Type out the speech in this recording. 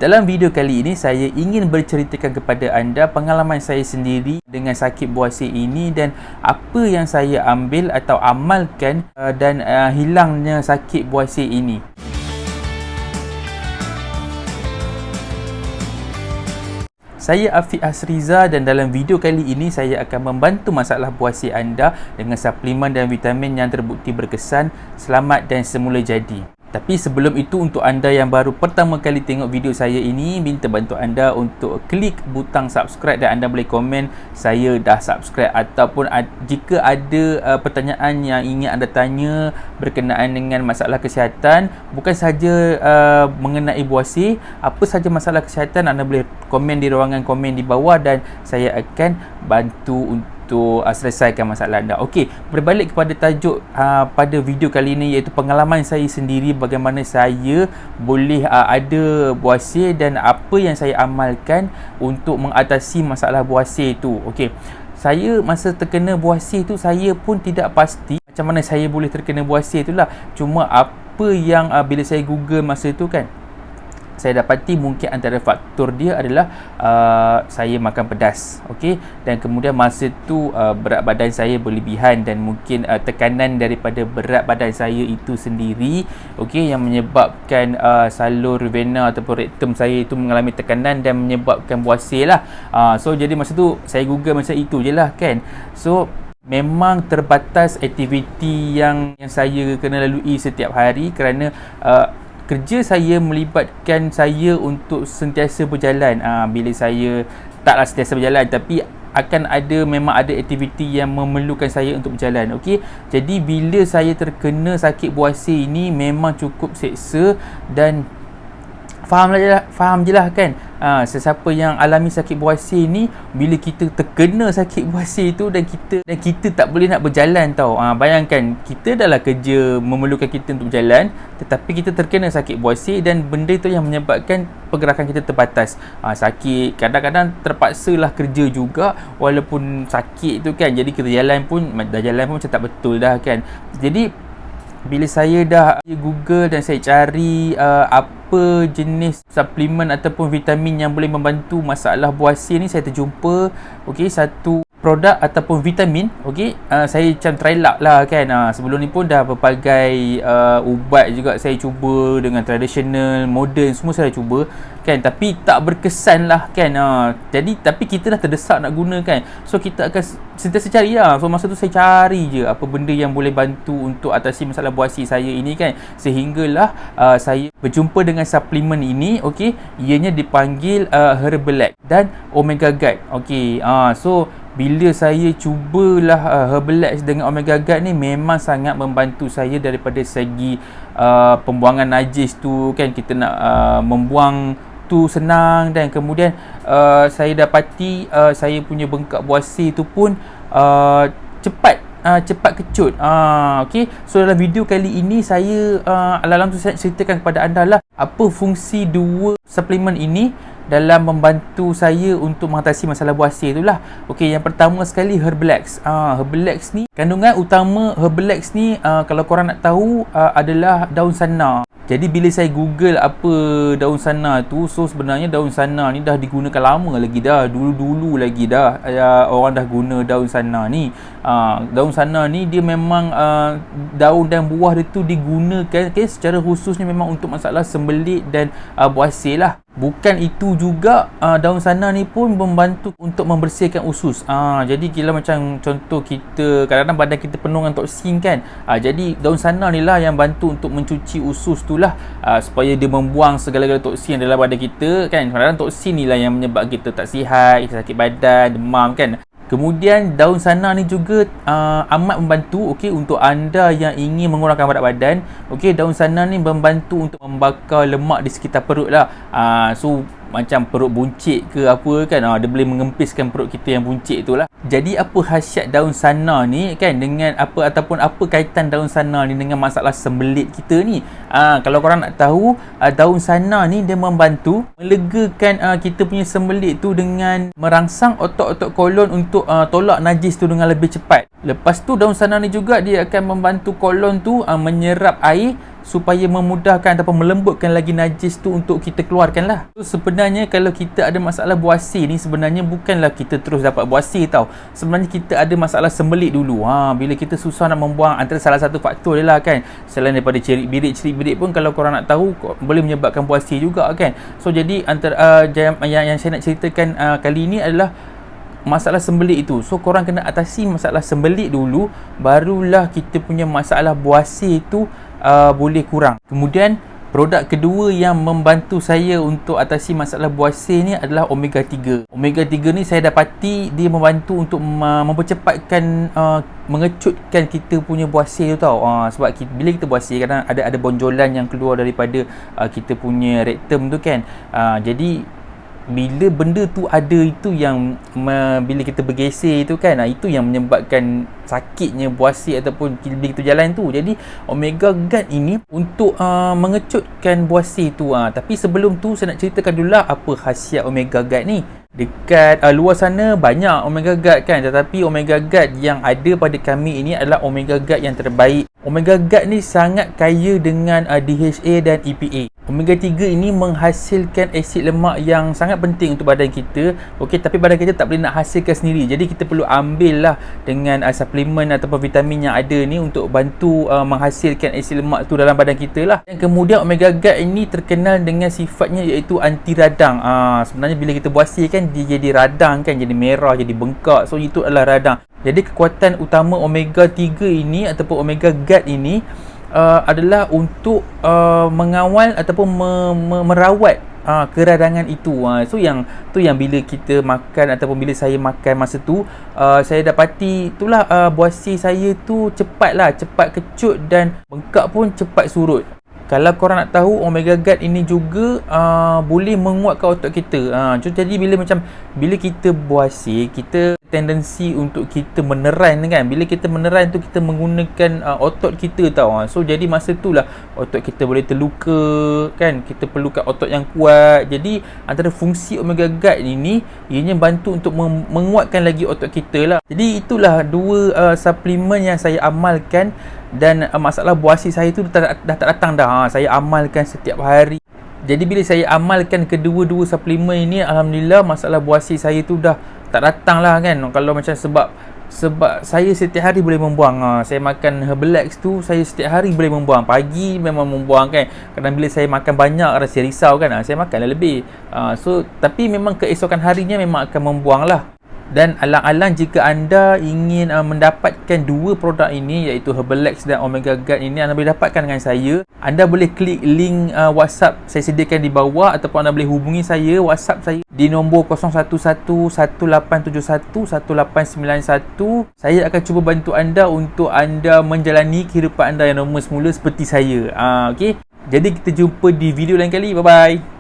Dalam video kali ini saya ingin berceritakan kepada anda pengalaman saya sendiri dengan sakit buasir ini dan apa yang saya ambil atau amalkan dan hilangnya sakit buasir ini. Saya Afiq Hasriza dan dalam video kali ini saya akan membantu masalah buasir anda dengan suplemen dan vitamin yang terbukti berkesan, selamat dan semula jadi. Tapi sebelum itu, untuk anda yang baru pertama kali tengok video saya ini, minta bantu anda untuk klik butang subscribe dan anda boleh komen saya dah subscribe, ataupun jika ada pertanyaan yang ingin anda tanya berkenaan dengan masalah kesihatan, bukan saja mengenai buasir, apa saja masalah kesihatan, anda boleh komen di ruangan komen di bawah dan saya akan bantu untuk selesaikan masalah anda. Okey, berbalik kepada tajuk pada video kali ini, iaitu pengalaman saya sendiri bagaimana saya boleh ada buasir dan apa yang saya amalkan untuk mengatasi masalah buasir itu. Okey, saya masa terkena buasir tu saya pun tidak pasti macam mana saya boleh terkena buasir itulah. Cuma apa yang bila saya google masa tu kan, saya dapati mungkin antara faktor dia adalah saya makan pedas, okey, dan kemudian masa tu berat badan saya berlebihan dan mungkin tekanan daripada berat badan saya itu sendiri, okey, yang menyebabkan salur vena ataupun rektum saya itu mengalami tekanan dan menyebabkan buasir lah. So jadi masa tu saya google macam itu je lah kan. So memang terbatas aktiviti yang saya kena lalui setiap hari kerana kerja saya melibatkan saya untuk sentiasa berjalan. Bila saya taklah sentiasa berjalan, tapi memang ada aktiviti yang memerlukan saya untuk berjalan. Okey, jadi bila saya terkena sakit buasir ini memang cukup seksa dan faham je lah kan. Sesiapa yang alami sakit buasir ni, bila kita terkena sakit buasir tu dan kita tak boleh nak berjalan tau. Bayangkan kita dah lah kerja memerlukan kita untuk berjalan, tetapi kita terkena sakit buasir dan benda tu yang menyebabkan pergerakan kita terbatas. Sakit, kadang-kadang terpaksalah kerja juga walaupun sakit tu kan. Jadi kita jalan pun macam tak betul dah kan. Jadi bila saya dah google dan saya cari apa jenis suplemen ataupun vitamin yang boleh membantu masalah buasir ni, saya terjumpa satu produk ataupun vitamin. Saya macam try luck lah kan. Sebelum ni pun dah berbagai ubat juga saya cuba, dengan tradisional, moden, semua saya cuba kan, tapi tak berkesan lah kan. Jadi tapi kita dah terdesak nak guna kan, so kita akan sentiasa cari lah. So masa tu saya cari je apa benda yang boleh bantu untuk atasi masalah buasir saya ini kan, sehinggalah saya berjumpa dengan suplemen ini. Ianya dipanggil Herbalax dan Omega Guard. So bila saya cubalah Herbalax dengan Omega Guard ni, memang sangat membantu saya daripada segi pembuangan najis tu kan. Kita nak membuang tu senang, dan kemudian saya dapati saya punya bengkak buasir tu pun cepat kecut. So dalam video kali ini saya alam tu saya ceritakan kepada anda lah apa fungsi dua suplemen ini dalam membantu saya untuk mengatasi masalah buasir itulah. Yang pertama sekali Herbalax. Herbalax ni, kandungan utama Herbalax ni kalau korang nak tahu adalah daun sana. Jadi bila saya google apa daun sana tu, so sebenarnya daun sana ni dah digunakan lama lagi dah. Dulu-dulu lagi dah orang dah guna daun sana ni. Daun sana ni dia memang daun dan buah dia tu digunakan secara khususnya memang untuk masalah sembelit dan buasir lah. Bukan itu juga, daun sana ni pun membantu untuk membersihkan usus. Jadi kira macam contoh kita kadang-kadang badan kita penuh dengan toksin kan. Jadi daun sana ni lah yang bantu untuk mencuci usus tu lah, supaya dia membuang segala-gala toksin dalam badan kita kan. Kadang-kadang toksin ni lah yang menyebabkan kita tak sihat, kita sakit badan, demam kan. Kemudian daun sana ni juga amat membantu untuk anda yang ingin mengurangkan berat badan. Daun sana ni membantu untuk membakar lemak di sekitar perut lah. So macam perut buncit ke apa kan, dia boleh mengempiskan perut kita yang buncit tu lah. Jadi apa khasiat daun sana ni kan, dengan apa kaitan daun sana ni dengan masalah sembelit kita ni? Kalau korang nak tahu, daun sana ni dia membantu melegakan kita punya sembelit tu dengan merangsang otot-otot kolon untuk tolak najis tu dengan lebih cepat. Lepas tu daun sana ni juga dia akan membantu kolon tu menyerap air supaya memudahkan ataupun melembutkan lagi najis tu untuk kita keluarkan lah. So, sebenarnya kalau kita ada masalah buasir ni, sebenarnya bukanlah kita terus dapat buasir tau. Sebenarnya kita ada masalah sembelit dulu. Bila kita susah nak membuang, antara salah satu faktor dia lah kan. Selain daripada cerit-birit pun kalau korang nak tahu boleh menyebabkan buasir juga kan. So jadi antara yang saya nak ceritakan kali ni adalah masalah sembelit itu. So korang kena atasi masalah sembelit dulu, barulah kita punya masalah buasir itu boleh kurang. Kemudian produk kedua yang membantu saya untuk atasi masalah buasir ni adalah Omega 3. Omega 3 ni saya dapati dia membantu untuk mempercepatkan mengecutkan kita punya buasir tu tau. Sebab bila kita buasir kadang ada bonjolan yang keluar daripada kita punya rektum tu kan. Jadi bila benda tu ada, itu yang bila kita bergeser tu kan, itu yang menyebabkan sakitnya buasir ataupun bila kita jalan tu. Jadi Omega Guard ini untuk mengecutkan buasir tu. Tapi sebelum tu saya nak ceritakan dulu lah apa khasiat Omega Guard ni. Dekat luar sana banyak Omega Guard kan, tetapi Omega Guard yang ada pada kami ini adalah Omega Guard yang terbaik. Omega Guard ni sangat kaya dengan DHA dan EPA. Omega 3 ini menghasilkan asid lemak yang sangat penting untuk badan kita. Okey, tapi badan kita tak boleh nak hasilkan sendiri. Jadi kita perlu ambil lah dengan suplemen ataupun vitamin yang ada ni untuk bantu menghasilkan asid lemak tu dalam badan kita lah. Dan kemudian Omega Guard ini terkenal dengan sifatnya iaitu anti radang. Sebenarnya bila kita buasir kan dia jadi radang kan, jadi merah, jadi bengkak. So itu adalah radang. Jadi kekuatan utama Omega 3 ini ataupun Omega Guard ini adalah untuk mengawal ataupun merawat keradangan itu. So yang bila kita makan ataupun bila saya makan masa tu, saya dapati itulah buasir saya tu cepat kecut dan bengkak pun cepat surut. Kalau korang nak tahu, Omega Guard ini juga boleh menguatkan otot kita. Jadi bila kita buasir, kita tendensi untuk kita meneran kan. Bila kita meneran tu kita menggunakan otot kita tau. So jadi masa tu lah otot kita boleh terluka kan. Kita perlukan otot yang kuat. Jadi antara fungsi Omega Guard ini, ianya bantu untuk menguatkan lagi otot kita lah. Jadi itulah dua suplemen yang saya amalkan, dan masalah buasir saya tu dah tak datang dah. Saya amalkan setiap hari. Jadi bila saya amalkan kedua-dua suplemen ini, alhamdulillah masalah buasir saya tu dah tak datang lah kan. Kalau macam sebab saya setiap hari boleh membuang. Saya makan Herbalax tu, saya setiap hari boleh membuang. Pagi memang membuang kan. Kadang bila saya makan banyak rasa risau kan, saya makanlah lebih. Tapi memang keesokan harinya memang akan membuang lah. Dan alang-alang jika anda ingin mendapatkan dua produk ini, iaitu Herbalax dan Omega Guard ini, anda boleh dapatkan dengan saya. Anda boleh klik link WhatsApp saya sediakan di bawah, ataupun anda boleh hubungi saya, WhatsApp saya di nombor 011-1871-1891. Saya akan cuba bantu anda untuk anda menjalani kehidupan anda yang normal semula seperti saya. Okay? Jadi kita jumpa di video lain kali. Bye-bye.